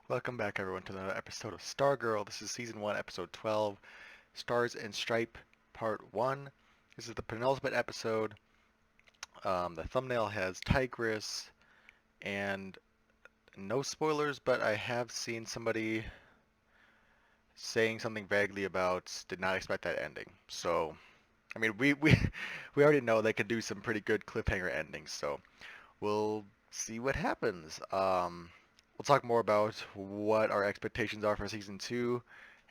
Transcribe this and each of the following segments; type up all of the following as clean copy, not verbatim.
Welcome back everyone to another episode of Stargirl. This is Season 1, Episode 12, Stars and Stripe, Part 1. This is the penultimate episode. The thumbnail has Tigress, and no spoilers, but I have seen somebody saying something vaguely about did not expect that ending. So, I mean, we already know they could do some pretty good cliffhanger endings, so we'll see what happens. We'll talk more about what our expectations are for Season 2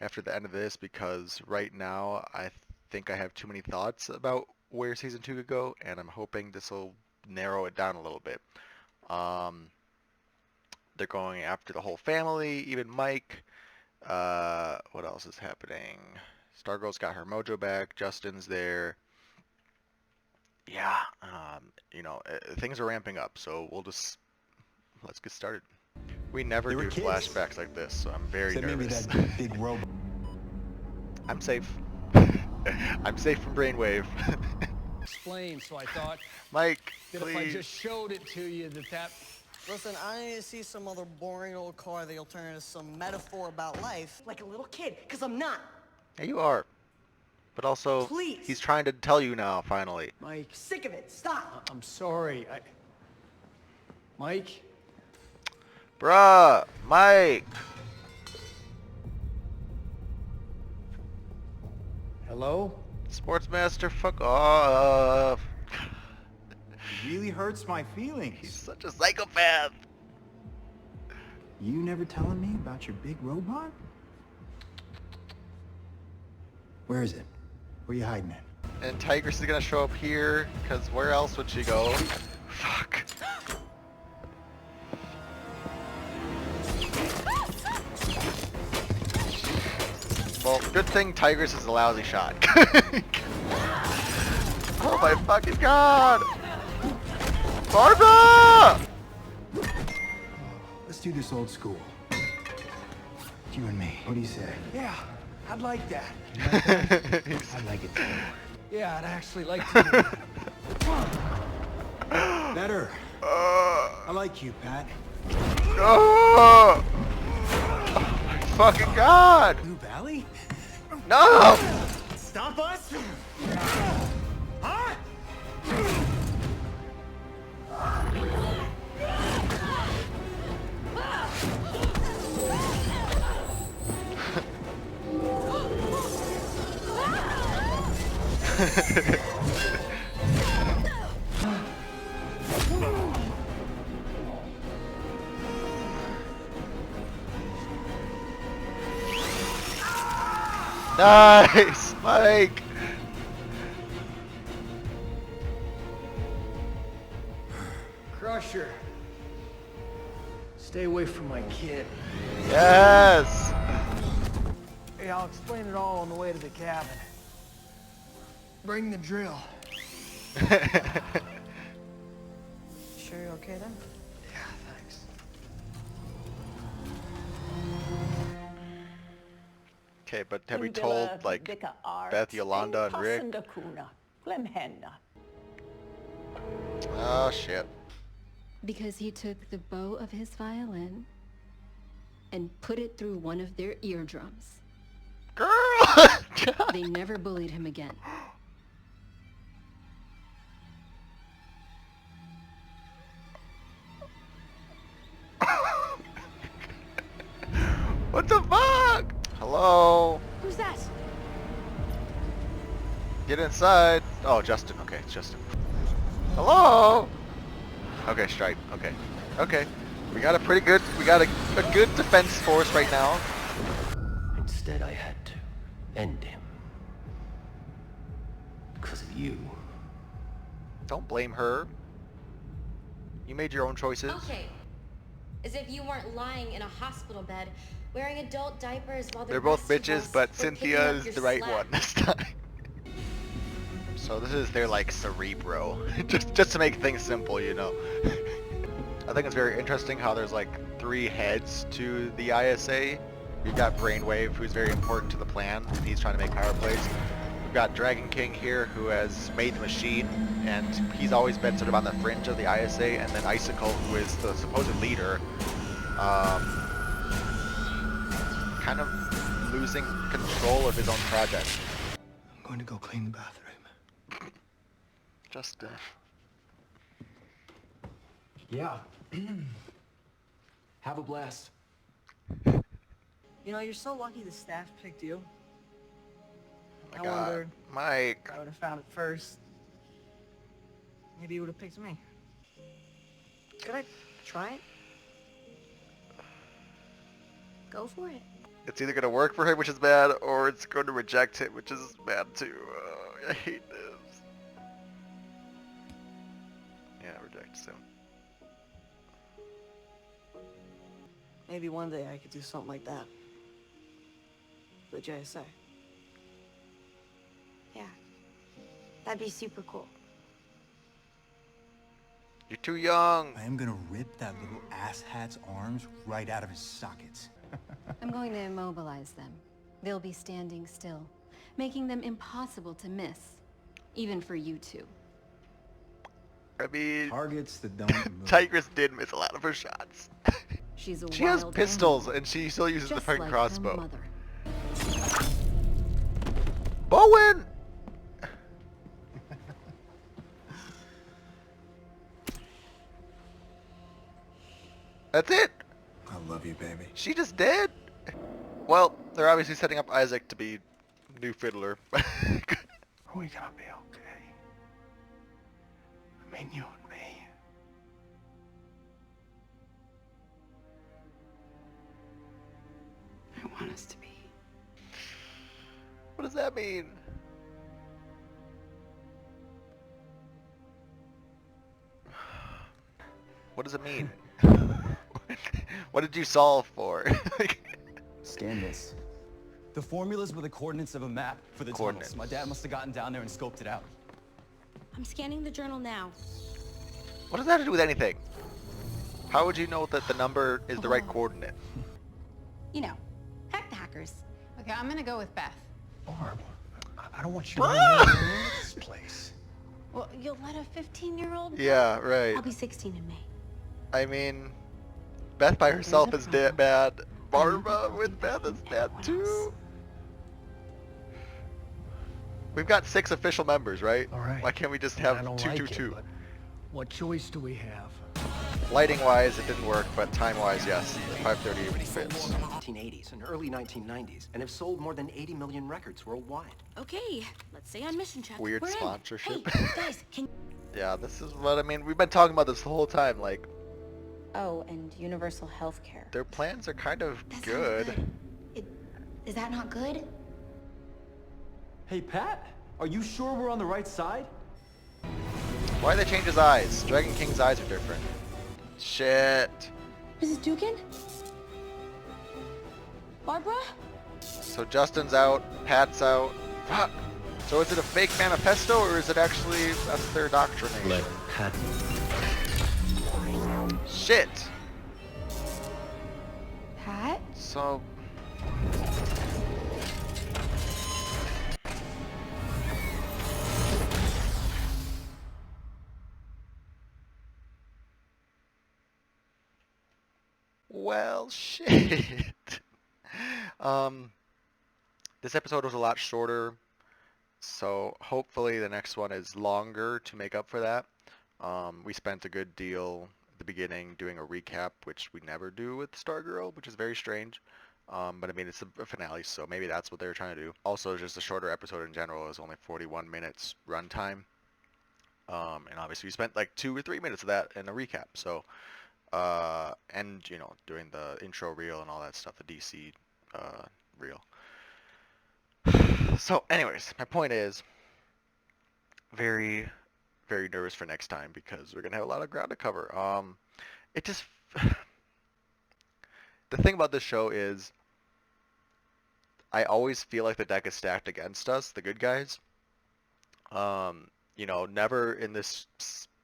after the end of this, because right now I think I have too many thoughts about where Season 2 could go, and I'm hoping this will narrow it down a little bit. They're going after the whole family, even Mike. What else is happening? Stargirl's got her mojo back, Justin's there. Yeah, things are ramping up, so let's get started. We never do flashbacks like this, so I'm very nervous. Maybe that big robot. I'm safe. I'm safe from brainwave. Explain, so I thought Mike, that please. if I just showed it to you that... Listen, I need to see some other boring old car that'll turn into some metaphor about life. Like a little kid, because I'm not. Yeah, you are. But also, Please. he's trying to tell you now, finally. Mike, Sick of it. Stop. I'm sorry. Mike? Bruh, Mike. Hello? Sportsmaster, fuck off. It really hurts my feelings. He's such a psychopath. You never telling me about your big robot? Where is it? Where you hiding it? And Tigress is gonna show up here, because where else would she go? Fuck. Well, good thing Tigress is a lousy shot. Oh my fucking god! Barbara! Let's do this old school. You and me. What do you say? Yeah, I'd like that. I'd like it too. Yeah, I'd actually like to. Better. I like you, Pat. Oh my fucking god! Blue Valley? No! Stop us? Huh? Nice, Mike. Crusher. Stay away from my kid. Yes. Hey, I'll explain it all on the way to the cabin. Bring the drill. Sure you're okay then? Yeah, thanks. Okay, but have we told like Beth, Yolanda, and Rick? Oh shit. Because he took the bow of his violin and put it through one of their eardrums. Girl! They never bullied him again. What the fuck? Hello? Who's that? Get inside. Oh, Justin. Okay, it's Justin. Hello? Okay, Stripe. Okay. Okay. We got a good defense force right now. Instead, I had to end him. Because of you. Don't blame her. You made your own choices. Okay. As if you weren't lying in a hospital bed, wearing adult diapers while They're both rest of bitches, us but were Cynthia picking up is your the right slack. one this time. So this is their like cerebro, just to make things simple, you know. I think it's very interesting how there's like 3 heads to the ISA. You've got Brainwave, who's very important to the plan, and he's trying to make power plays. We've got Dragon King here, who has made the machine, and he's always been sort of on the fringe of the ISA, and then Icicle, who is the supposed leader. kind of losing control of his own project. I'm going to go clean the bathroom. Justin. Yeah. Have a blast. You know, you're so lucky the staff picked you. Oh my I God. wonder Mike. if I would have found it first. Maybe you would have picked me. Could I try it? Go for it. It's either going to work for him, which is bad, or it's going to reject him, which is bad too. I hate this. Yeah, reject him. Maybe one day I could do something like that. For the JSA. Yeah. That'd be super cool. You're too young. I am gonna rip that little asshat's arms right out of his sockets. I'm going to immobilize them. They'll be standing still, making them impossible to miss, even for you two. I mean, Targets that don't move. Tigress did miss a lot of her shots. She's a She has wild pistols, animal, and she still uses the just fucking like crossbow. her mother. Bowen! That's it! I love you, baby. She just did? Well, they're obviously setting up Isaac to be new fiddler. Are we gonna be okay? I mean, you and me. I want us to be. What does that mean? What does it mean? What did you solve for? Scan this. The formulas were the coordinates of a map for the Coordinates. tunnels. My dad must have gotten down there and scoped it out. I'm scanning the journal now. What does that have to do with anything? How would you know that the number is the right Oh. coordinate? You know, hack the hackers. Okay, I'm gonna go with Beth. Barb, I don't want you to ruin this place. Well, you'll let a 15-year-old? Yeah, right. I'll be 16 in May. I mean, Beth by herself There's is a problem. bad. Barbara difficulty with Beth is finding bad anyone too. else. We've got 6 official members, right? All right. Why can't we just I have don't 2, like 2, it, 2? but what choice do we have? Lighting wise, it didn't work, but time wise, yes. 530 Sold fits. more in the 1980s and early 1990s, and have sold more than 80 million records worldwide. Okay, let's stay on mission check. Weird We're in. sponsorship. Hey, guys, can... Yeah, this is what I mean. We've been talking about this the whole time. Like, Oh, and universal health care. their plans are kind of That sounds good. Is that not good? Hey, Pat, are you sure we're on the right side? Why they change his eyes? Dragon King's eyes are different. Shit. Mrs. Dugan? Barbara? So Justin's out, Pat's out. Fuck. So is it a fake manifesto or is it actually that's their doctrination? Let Pat. Shit. Pat? So well, shit. This episode was a lot shorter, so hopefully the next one is longer to make up for that. We spent a good deal at the beginning doing a recap, which we never do with Stargirl, which is very strange. But I mean, it's a finale, so maybe that's what they were trying to do. Also, just a shorter episode in general is only 41 minutes runtime. And obviously we spent like 2 or 3 minutes of that in a recap, so and you know, doing the intro reel and all that stuff, the DC reel. So anyways, my point is very, very nervous for next time because we're gonna have a lot of ground to cover. It just the thing about this show is I always feel like the deck is stacked against us, the good guys. You know, never in this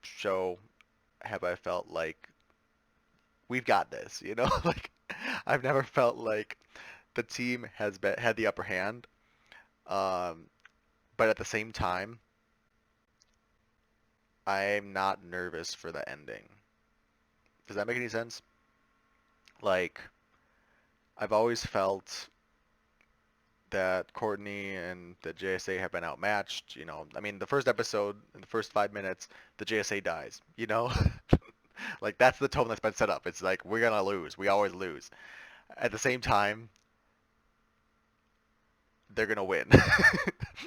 show have I felt like we've got this, you know? Like, I've never felt like the team had the upper hand. But at the same time, I'm not nervous for the ending. Does that make any sense? Like, I've always felt that Courtney and the JSA have been outmatched. You know, I mean, the first episode, in the first 5 minutes, the JSA dies. You know, like that's the tone that's been set up. It's like we're gonna lose. We always lose. At the same time, they're gonna win.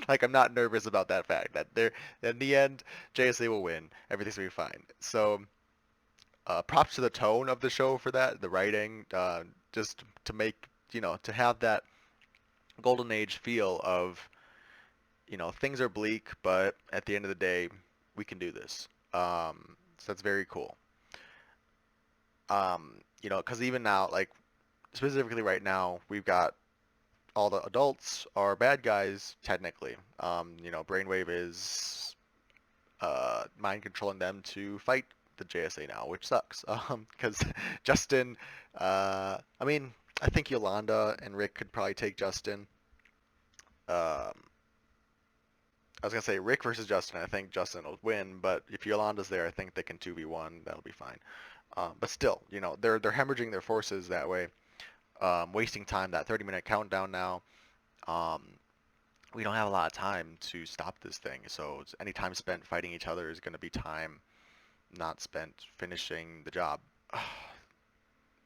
Like I'm not nervous about that fact that they're in the end, JSA will win. Everything's gonna be fine. So props to the tone of the show for that, the writing, just to make to have that golden age feel of things are bleak, but at the end of the day, we can do this. So that's very cool. Because even now, like specifically right now, we've got all the adults are bad guys technically. Brainwave is mind controlling them to fight the JSA now, which sucks. Because Justin, I mean, I think Yolanda and Rick could probably take Justin. Um, I was gonna say Rick versus Justin. I think Justin will win, but if Yolanda's there, I think they can 2v1. That'll be fine. But still, they're hemorrhaging their forces that way, wasting time. That 30-minute countdown now. Um, we don't have a lot of time to stop this thing, so any time spent fighting each other is going to be time not spent finishing the job.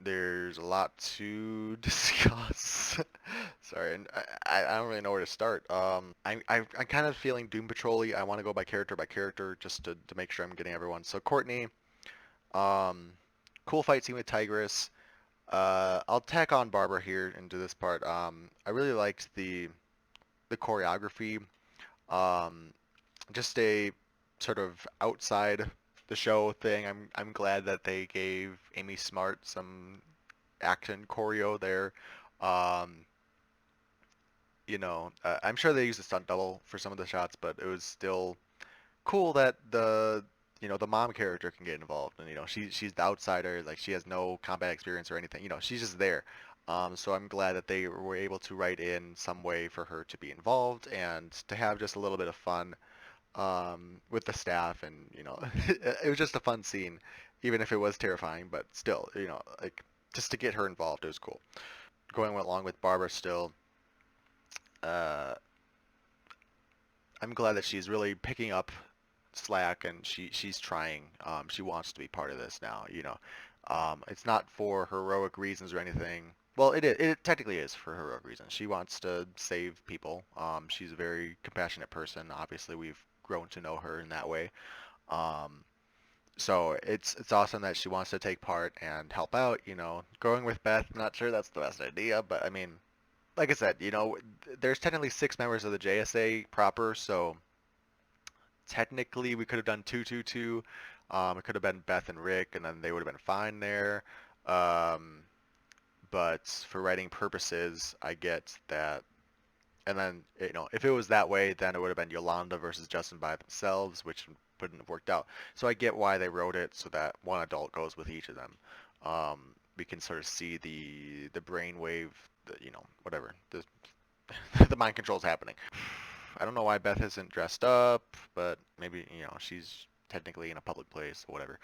There's a lot to discuss. Sorry, and I don't really know where to start. I'm kind of feeling Doom Patrol-y. I want to go by character just to make sure I'm getting everyone. So Courtney, cool fight scene with Tigress. I'll tack on Barbara here into this part. I really liked the choreography. Um, just a sort of outside the show thing. I'm glad that they gave Amy Smart some action choreo there. Um, I'm sure they used a stunt double for some of the shots, but it was still cool that the mom character can get involved, and she's the outsider, like she has no combat experience or anything. She's just there. So I'm glad that they were able to write in some way for her to be involved and to have just a little bit of fun with the staff, and it was just a fun scene, even if it was terrifying. But still, like just to get her involved, it was cool. Going along with Barbara still, uh, I'm glad that she's really picking up slack and she's trying. She wants to be part of this now. It's not for heroic reasons or anything. Well, it technically is for heroic reasons. She wants to save people. She's a very compassionate person. Obviously, we've grown to know her in that way. Um, so it's awesome that she wants to take part and help out. Going with Beth, not sure that's the best idea, but I mean, like I said, there's technically 6 members of the JSA proper, so technically we could have done 2-2-2. It could have been Beth and Rick, and then they would have been fine there. Um, but for writing purposes, I get that. And then, if it was that way, then it would have been Yolanda versus Justin by themselves, which wouldn't have worked out. So I get why they wrote it so that one adult goes with each of them. We can sort of see the brainwave, whatever, the mind control's happening. I don't know why Beth isn't dressed up, but maybe, she's technically in a public place or whatever.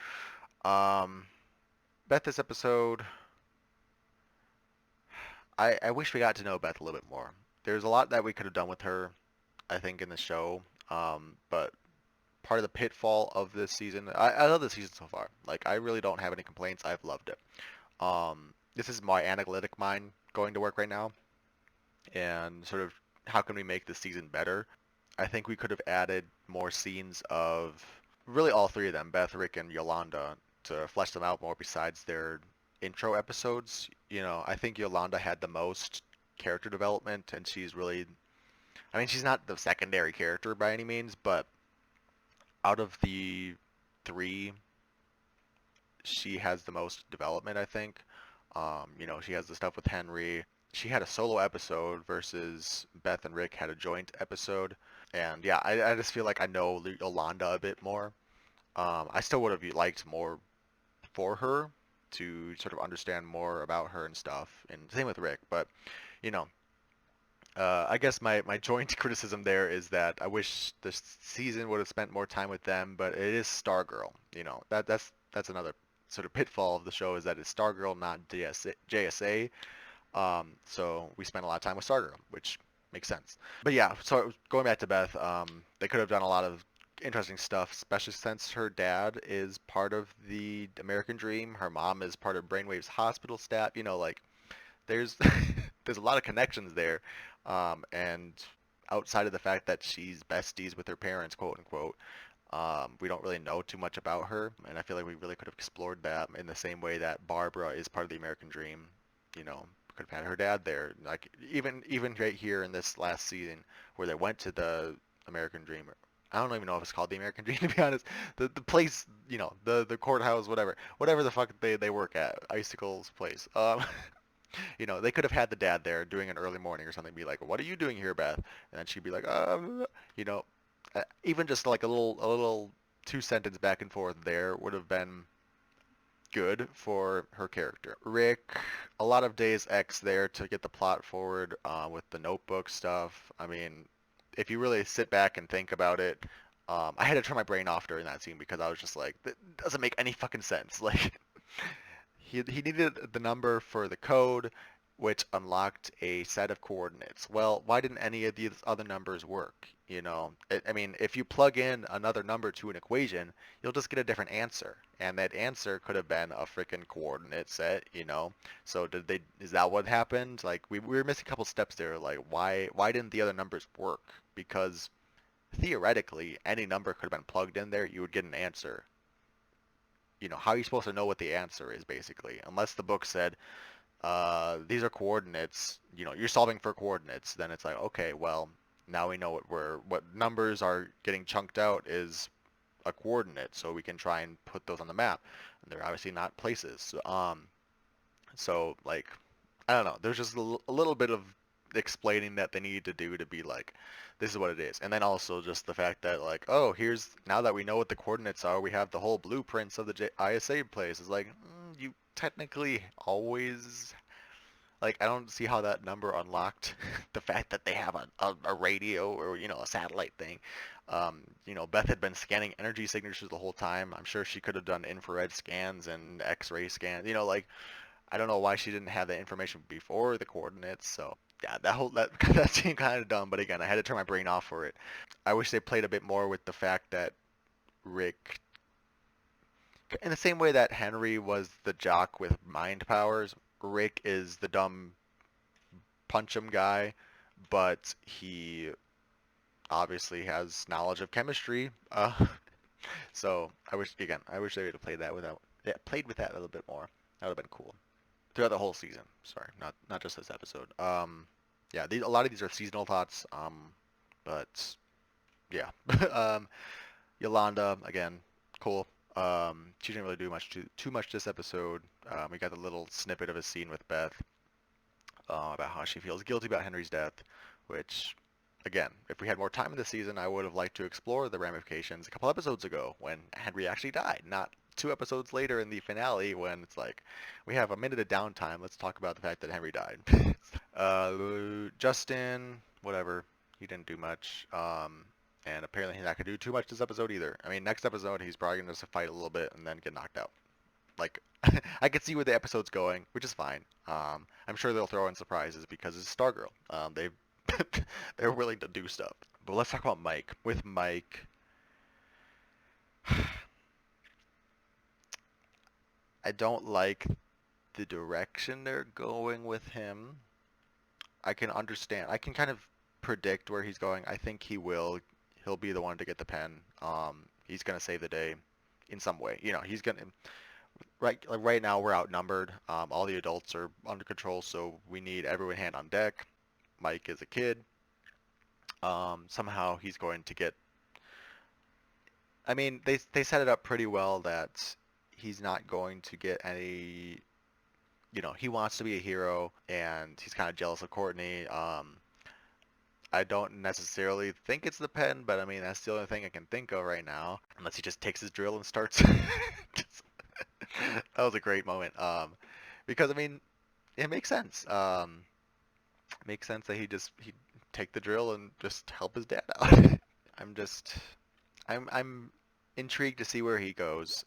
Beth this episode, I wish we got to know Beth a little bit more. There's a lot that we could have done with her, I think, in the show. But part of the pitfall of this season, I love this season so far. Like, I really don't have any complaints. I've loved it. This is my analytic mind going to work right now, and sort of how can we make this season better? I think we could have added more scenes of really all three of them, Beth, Rick, and Yolanda, to flesh them out more besides their intro episodes. I think Yolanda had the most character development, and she's really, I mean, she's not the secondary character by any means, but out of the three, she has the most development, I think. She has the stuff with Henry. She had a solo episode versus Beth and Rick had a joint episode. And yeah, I just feel like I know Yolanda a bit more. I still would have liked more for her to sort of understand more about her and stuff. And same with Rick. But, you know, I guess my joint criticism there is that I wish this season would have spent more time with them, but it is Stargirl. That's another sort of pitfall of the show, is that it's Stargirl, not JSA. So we spent a lot of time with Stargirl, which makes sense. But yeah, so going back to Beth, they could have done a lot of interesting stuff, especially since her dad is part of the American Dream. Her mom is part of Brainwave's hospital staff. You know, like there's there's a lot of connections there, and outside of the fact that she's besties with her parents, quote unquote, we don't really know too much about her, and I feel like we really could have explored that in the same way that Barbara is part of the American Dream. You know, could have had her dad there, like even right here in this last season where they went to the American Dream. I don't even know if it's called the American Dream to be honest. The place, you know, the courthouse, whatever the fuck they work at, Icicle's place. You know, they could have had the dad there doing an early morning or something, be like, "What are you doing here, Beth?" And then she'd be like, you know, even just like a little two sentence back and forth there would have been good for her character. Rick, a lot of Deus Ex there to get the plot forward with the notebook stuff. I mean, if you really sit back and think about it, I had to turn my brain off during that scene because I was just like, that doesn't make any fucking sense. Like, he needed the number for the code, which unlocked a set of coordinates. Well, why didn't any of these other numbers work? You know, I mean, if you plug in another number to an equation, you'll just get a different answer, and that answer could have been a freaking coordinate set. You know, so is that what happened? Like we were missing a couple steps there. Like why didn't the other numbers work? Because theoretically, any number could have been plugged in there, you would get an answer. You know, how are you supposed to know what the answer is, basically? Unless the book said, these are coordinates, you know, you're solving for coordinates, then it's like, okay, well, now we know what numbers are getting chunked out is a coordinate, so we can try and put those on the map. And they're obviously not places. So like, I don't know, there's just a little bit of explaining that they need to do to be like, this is what it is. And then also just the fact that like, oh, now that we know what the coordinates are, we have the whole blueprints of the ISA place. It's like, you technically always, like, I don't see how that number unlocked the fact that they have a radio or, you know, a satellite thing. You know, Beth had been scanning energy signatures the whole time. I'm sure she could have done infrared scans and X-ray scans. You know, like, I don't know why she didn't have that information before the coordinates. So yeah, that seemed kind of dumb. But again, I had to turn my brain off for it. I wish they played a bit more with the fact that Rick, in the same way that Henry was the jock with mind powers, Rick is the dumb punch 'em guy, but he obviously has knowledge of chemistry. So I wish they would have played with that a little bit more. That would have been cool throughout the whole season. Sorry, not just this episode. Yeah, a lot of these are seasonal thoughts. But yeah, Yolanda again, cool. She didn't really do too much this episode. We got a little snippet of a scene with Beth about how she feels guilty about Henry's death, which, again, if we had more time in the season, I would have liked to explore the ramifications a couple episodes ago when Henry actually died, not 2 episodes later in the finale when it's like, we have a minute of downtime, let's talk about the fact that Henry died. Justin, whatever, he didn't do much. And apparently he's not going to do too much this episode either. I mean, next episode, he's probably going to fight a little bit and then get knocked out. Like, I could see where the episode's going, which is fine. I'm sure they'll throw in surprises because it's Stargirl. They're willing to do stuff. But let's talk about Mike. With Mike, I don't like the direction they're going with him. I can understand. I can kind of predict where he's going. I think he'll be the one to get the pen. He's gonna save the day in some way. You know, he's gonna. Right now we're outnumbered. All the adults are under control, so we need everyone hand on deck. Mike is a kid. Somehow he's going to get. I mean, they set it up pretty well that he's not going to get any. You know, he wants to be a hero, and he's kind of jealous of Courtney. I don't necessarily think it's the pen, but I mean, that's the only thing I can think of right now. Unless he just takes his drill and starts. That was a great moment. Because I mean, it makes sense. Makes sense that he'd take the drill and just help his dad out. I'm intrigued to see where he goes.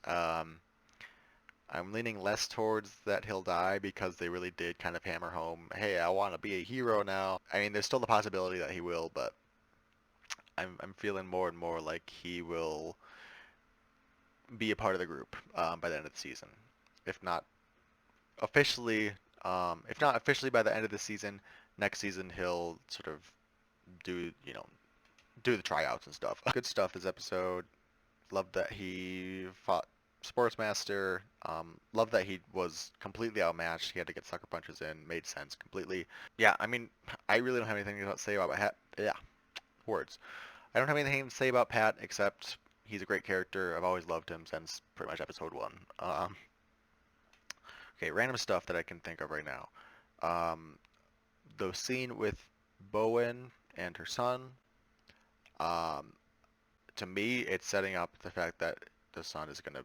I'm leaning less towards that he'll die because they really did kind of hammer home, hey, I want to be a hero now. I mean, there's still the possibility that he will, but I'm feeling more and more like he will be a part of the group by the end of the season. If not officially, if not officially by the end of the season, next season he'll sort of do, do the tryouts and stuff. Good stuff this episode. Love that he fought Sportsmaster. Love that he was completely outmatched. He had to get sucker punches in. Made sense completely. Yeah, I mean, I really don't have anything to say about Pat. Yeah, words. I don't have anything to say about Pat except he's a great character. I've always loved him since pretty much episode 1. Okay, random stuff that I can think of right now. The scene with Bowen and her son. Um, to me, it's setting up the fact that the son is going to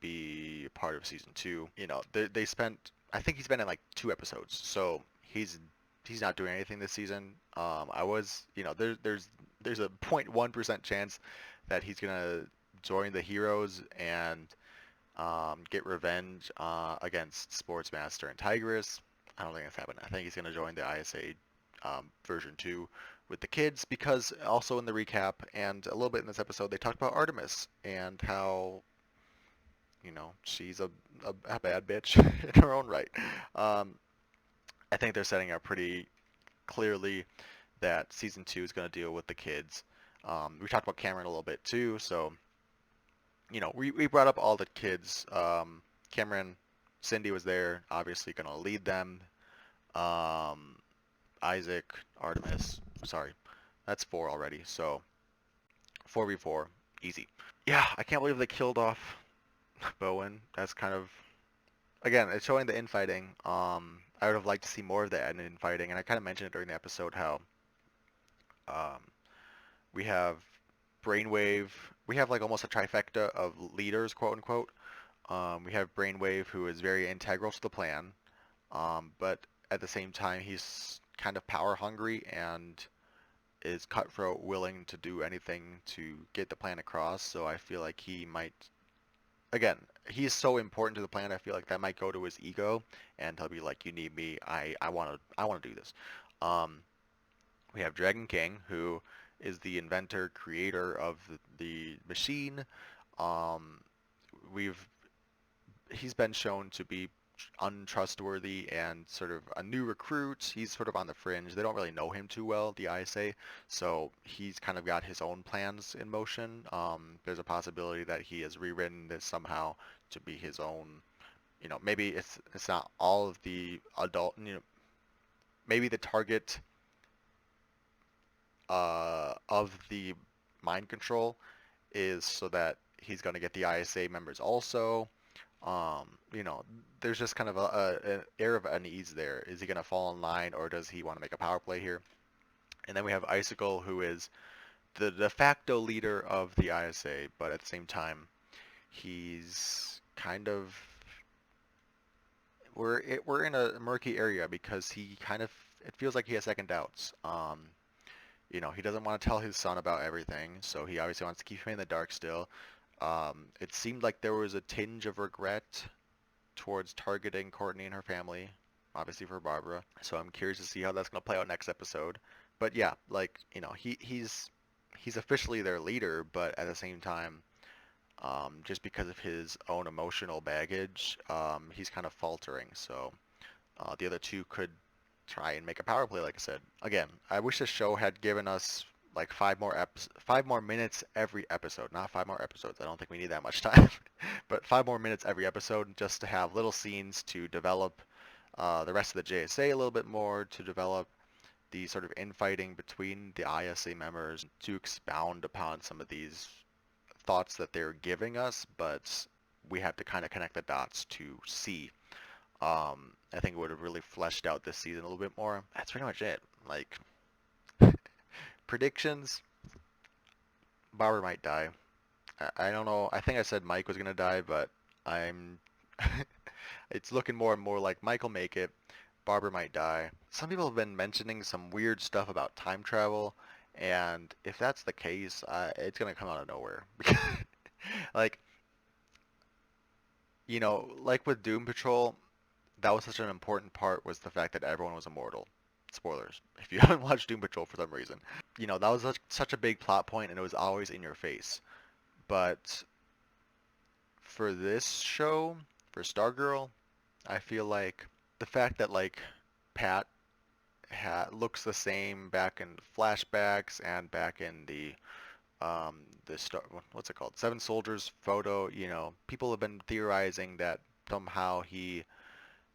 be part of season 2. They spent, I think he's been in like 2 episodes, so he's not doing anything this season. There's a 0.1% chance that he's gonna join the heroes and get revenge against Sportsmaster and Tigress. I don't think that's happening. I think he's gonna join the ISA version 2 with the kids, because also in the recap and a little bit in this episode they talked about Artemis and how she's a bad bitch in her own right. I think they're setting up pretty clearly that season 2 is going to deal with the kids. We talked about Cameron a little bit too, so we brought up all the kids. Cameron, Cindy was there, obviously going to lead them. Isaac, Artemis, sorry, that's 4 already, so 4v4, easy. Yeah, I can't believe they killed off Bowen. That's kind of, again, it's showing the infighting. I would have liked to see more of that in infighting, and I kind of mentioned it during the episode how um, we have Brainwave. We have like almost a trifecta of leaders, quote unquote. We have Brainwave, who is very integral to the plan, but at the same time, he's kind of power hungry and is cutthroat, willing to do anything to get the plan across. So I feel like he might, again, he's so important to the plan. I feel like that might go to his ego, and he'll be like, "You need me. I want to do this." We have Dragon King, who is the inventor, creator of the machine. Um, we've He's been shown to be untrustworthy and sort of a new recruit. He's sort of on the fringe. They don't really know him too well, the ISA, so he's kind of got his own plans in motion. There's a possibility that he has rewritten this somehow to be his own. Maybe it's not all of the adult. Maybe the target of the mind control is so that he's going to get the ISA members also. There's just kind of an air of unease there. Is he going to fall in line, or does he want to make a power play here? And then we have Icicle, who is the de facto leader of the ISA, but at the same time, he's kind of we're in a murky area because he kind of, it feels like he has second doubts. He doesn't want to tell his son about everything, so he obviously wants to keep him in the dark still. It seemed like there was a tinge of regret towards targeting Courtney and her family, obviously for Barbara. So I'm curious to see how that's going to play out next episode. But yeah, he's officially their leader, but at the same time, just because of his own emotional baggage, he's kind of faltering. So the other two could try and make a power play, like I said. Again, I wish the show had given us like 5 more minutes every episode. Not 5 more episodes. I don't think we need that much time. But 5 more minutes every episode just to have little scenes to develop the rest of the JSA a little bit more, to develop the sort of infighting between the ISA members, to expound upon some of these thoughts that they're giving us, but we have to kind of connect the dots to see. I think it would have really fleshed out this season a little bit more. That's pretty much it. Like, predictions, Barbara might die. I don't know. I think I said Mike was going to die, but I'm... it's looking more and more like Mike will make it. Barbara might die. Some people have been mentioning some weird stuff about time travel, and if that's the case, it's going to come out of nowhere. Like, You know, like with Doom Patrol, that was such an important part was the fact that everyone was immortal. Spoilers, if you haven't watched Doom Patrol for some reason. You know, that was such a big plot point and it was always in your face. But for this show, for Stargirl, I feel like the fact that like Pat looks the same back in flashbacks and back in the what's it called, Seven Soldiers photo. You know, people have been theorizing that somehow he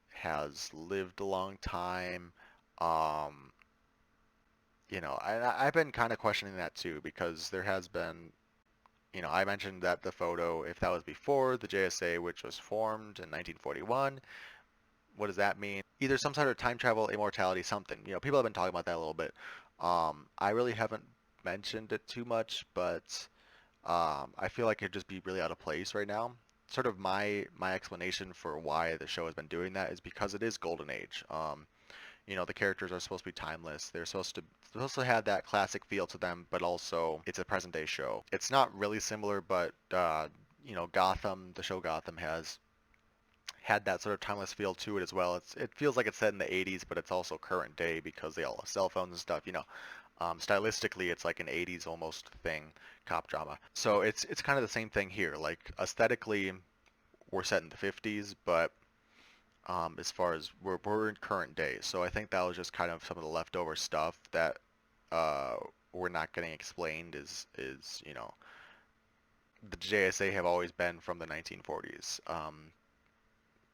has lived a long time. Um, you know, I've been kind of questioning that too because there has been, you know, I mentioned that the photo, if that was before the JSA, which was formed in 1941, what does that mean? Either some sort of time travel, immortality, something. You know, people have been talking about that a little bit. I really haven't mentioned it too much, but I feel like it'd just be really out of place right now. Sort of my explanation for why the show has been doing that is because it is Golden Age. You know, the characters are supposed to be timeless. They're supposed to have that classic feel to them, but also it's a present day show. It's not really similar, but you know, Gotham, the show Gotham has had that sort of timeless feel to it as well. It feels like it's set in the 80s, but it's also current day because they all have cell phones and stuff. You know, stylistically, it's like an 80s almost thing, cop drama. So it's kind of the same thing here. Like aesthetically, we're set in the 50s, but as far as we're in current day. So I think that was just kind of some of the leftover stuff that uh, we're not getting explained. Is you know, the JSA have always been from the 1940s.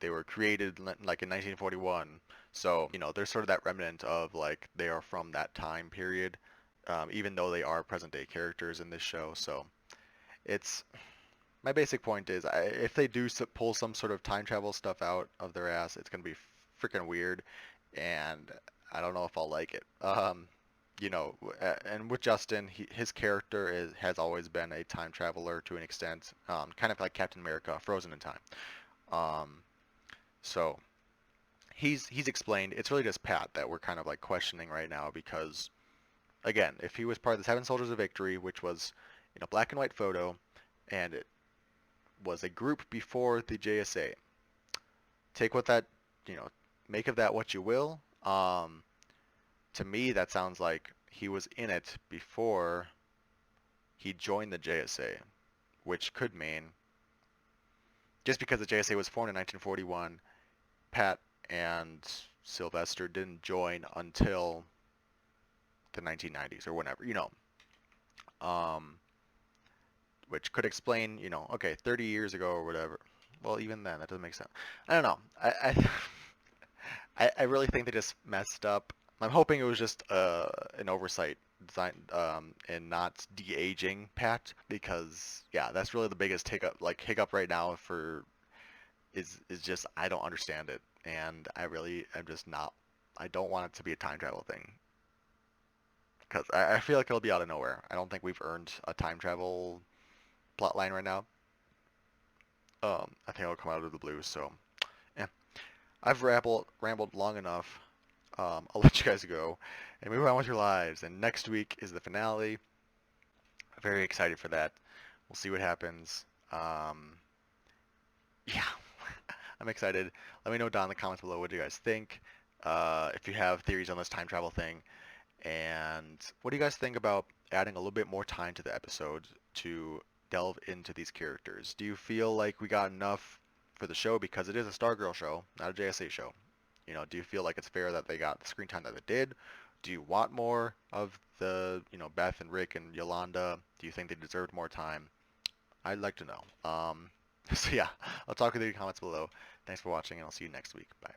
They were created like in 1941, so you know there's sort of that remnant of like they are from that time period, even though they are present day characters in this show. So it's my basic point is if they do pull some sort of time travel stuff out of their ass, it's gonna be freaking weird, and I don't know if I'll like it. You know, and with Justin, his character has always been a time traveler to an extent, kind of like Captain America, frozen in time. Um, so he's explained. It's really just Pat that we're kind of like questioning right now because again, if he was part of the Seven Soldiers of Victory, which was in a black and white photo, and it was a group before the JSA, take what that, you know, make of that what you will. To me, that sounds like he was in it before he joined the JSA, which could mean just because the JSA was formed in 1941, Pat and Sylvester didn't join until the 1990s or whenever, you know, um, which could explain, you know, okay, 30 years ago or whatever. Well, even then, that doesn't make sense. I don't know. I really think they just messed up. I'm hoping it was just an oversight design and not de-aging Pat because yeah, that's really the biggest hiccup right now for is just I don't understand it and I really am just not. I don't want it to be a time travel thing because I feel like it'll be out of nowhere. I don't think we've earned a time travel plot line right now. I think it'll come out of the blue. So, yeah, I've rambled long enough. I'll let you guys go and move on with your lives. And next week is the finale. Very excited for that. We'll see what happens. Yeah, I'm excited. Let me know down in the comments below what you guys think. If you have theories on this time travel thing. And what do you guys think about adding a little bit more time to the episode to delve into these characters? Do you feel like we got enough for the show because it is a Stargirl show, not a JSA show? You know, do you feel like it's fair that they got the screen time that they did? Do you want more of the, you know, Beth and Rick and Yolanda? Do you think they deserved more time? I'd like to know. So yeah, I'll talk with you in the comments below. Thanks for watching, and I'll see you next week. Bye.